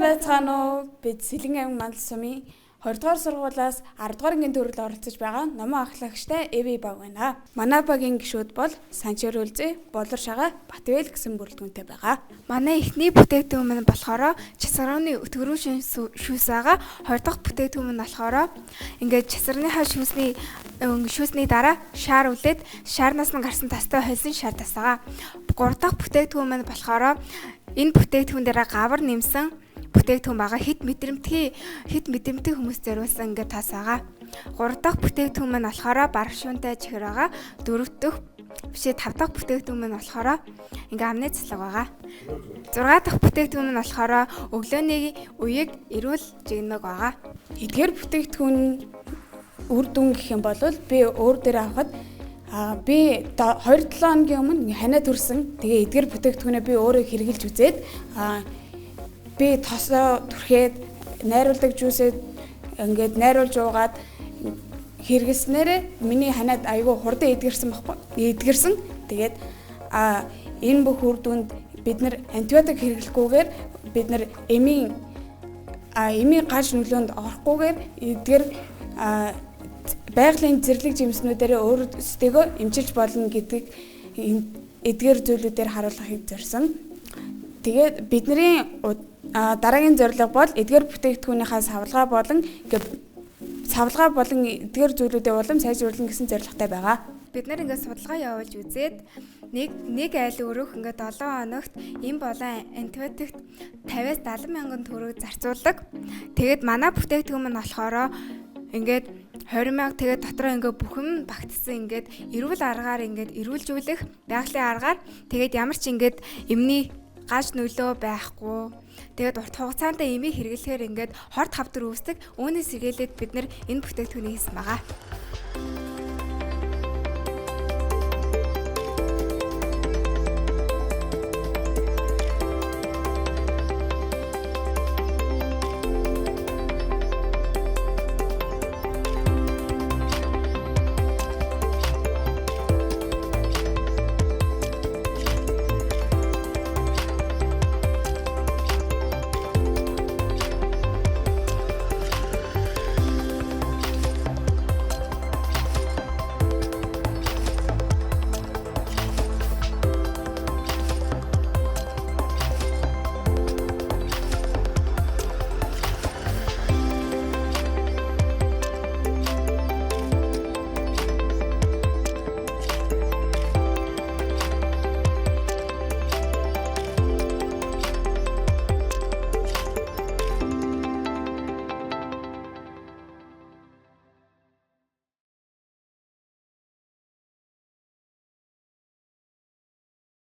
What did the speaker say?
байцгаана уу? Бид Сэлэн аймаг Мандал сумын 20 дугаар сургуулиас 10 дугаар ангийн төрөлд оролцож байгаа номон ахлагчтай Эви баг байна. Манай багийн гишүүд бол Санчир Үлзий, Болор Шагаа, Батбэл гэсэн бүрэлдэхүүнтэй байгаа. Манай эхний бүтээгдэхүүн маань болохоор часарны өтгөрүүн шүүс байгаа. 20 дахь бүтээгдэхүүн маань болохоор ингээд часарныхаа шүүсний дараа шаар үлээд шаарнаас нь гарсан тастай холсон шаар тас байгаа. 3 дахь бүтээгдэхүүн маань болохоор энэ бүтээгдэхүүн дээр гавар нэмсэн бүтээгдэхүүн байгаа. Хит мэдрэмтгий хүмүүс зориулсан ингээд тас байгаа. 3 дахь бүтээгдэхүүн маань болохоор баргшуунтай чихэр байгаа. 5 дахь бүтээгдэхүүн маань болохоор ингээ амны цэцлэг байгаа. 6 дахь бүтээгдэхүүн нь болохоор өглөөний үеийг эрүүл жигнэг байгаа. Эдгээр бүтээгдэхүүн үр дүн гэх юм бол би өөр дээр авахад би 2-7 хоногийн өмнө ханаа төрсөн. Тэгээ эдгээр бүтээгдэхүүнээ би өөрөө хэрэгжилж үзээд би тосоо түрхээд найруулдаг жүүсээ ингээд найруулж уугаад хэрэглэснээрээ миний ханаад айгүй хурдан эдгэрсэн. Тэгээд энэ бүх үр дүнд бид нар антибиотик хэрэглэхгүйгээр бид нар эмийн гаж нөлөөнд орохгүйгээр эдгээр байгалийн зэрлэг жимснүүдээр өөрсдөө эмчилж болно гэдэг эдгээр зүйлүүдээр харуулахыг зорьсон. Тэгээд бидний дараагийн зорилго бол эдгээр бүтээгдэхүүнийхаа савлгаа болон эдгээр зүйлүүдээ улам сайжруулах гэсэн зорилготой байгаа. Бид нар ингээд судалгаа явуулж үзээд нэг айл өрөөх ингээд 7 хоногт эм болон антибиотикт 50-70 мянган төгрөг зарцуулдаг. Тэгээд манай бүтээгдэхүүн маань болохоор ингээд 20 мянга тэгээд дотроо ингээд бүхэн багтсан ингээд эрүүл аргаар ингээд эрүүлжүүлэх байгалийн аргаар тэгээд ямар ч ингээд эмний гаж нөлөө байхгүй. Тэгээд урт хугацаанд эмийг хэрэглэхээр ингээд хорт хавдар үүсдэг. Үүнээс сэргийлээд бид нар энэ бүтээгдэхүүнийг хийсэн байгаа.